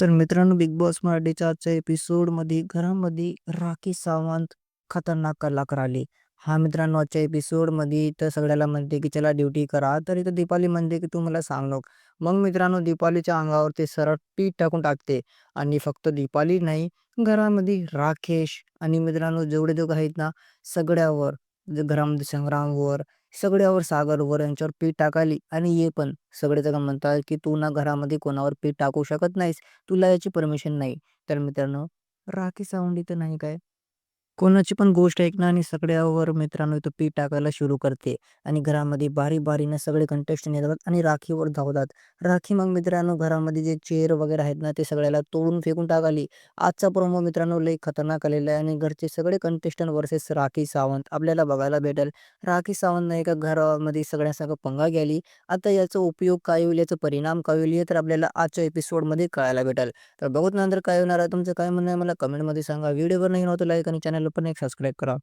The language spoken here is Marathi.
तर मित्रांनो, बिग बॉस मराठीच्या आजच्या एपिसोडमध्ये घरामध्ये राखी सावंत खतरनाक कलाकार आली. हां, मित्रांनो, आजच्या एपिसोडमध्ये तर सगळ्याला म्हणते, की चला ड्युटी करा. तर इथं दीपाली म्हणते, की "तू मला सांग नको." मग मित्रांनो, दीपालीच्या अंगावर ते सरळ पीठ टाकून टाकते आणि फक्त दीपाली नाही, घरामध्ये राकेश आणि मित्रांनो जेवढे लोक आहेत ना, सगळ्यावर, घरामध्ये संग्रामवर, सगळ्यावर, सागरवर यांच्यावर पीठ टाकाली आणि हे पण सगळेजण म्हणतात, की "तू ना घरामध्ये कोणावर पीठ टाकू शकत नाहीस. तुला याची परमिशन नाही." तर मित्रांनो, राखी सावंत तर नाही काय, कोणाची पण गोष्ट ऐकणं आणि सगळ्यावर मित्रांनो इथं पीठ टाकायला सुरू करते आणि घरामध्ये बारी-बारीनं सगळे कंटेस्टंट येतात आणि राखीवर धावतात. राखी मग मित्रांनो घरामध्ये जे चेअर वगैरे आहेत ना, ते सगळ्याला तोडून फेकून टाकाली. आजचा प्रोमो मित्रांनो लई खतरनाक आलेला आहे आणि घरचे सगळे कंटेस्टंट व्हर्सेस राखी सावंत आपल्याला बघायला भेटेल. राखी सावंतनं एका घरामध्ये सगळ्यांसंग पंगा घ्यायली. आता याचा उपयोग काय होईल, याचा परिणाम काय होईल, हे तर आपल्याला आजच्या एपिसोडमध्ये कळायला भेटेल. तर बघूच नंतर काय होणार आहे, तुमचं काय म्हणणं आहे मला कमेंटमध्ये सांगा. व्हिडिओवर नाही नव्हतं लाईक आणि चॅनलला पण एक सबस्क्राईब करा.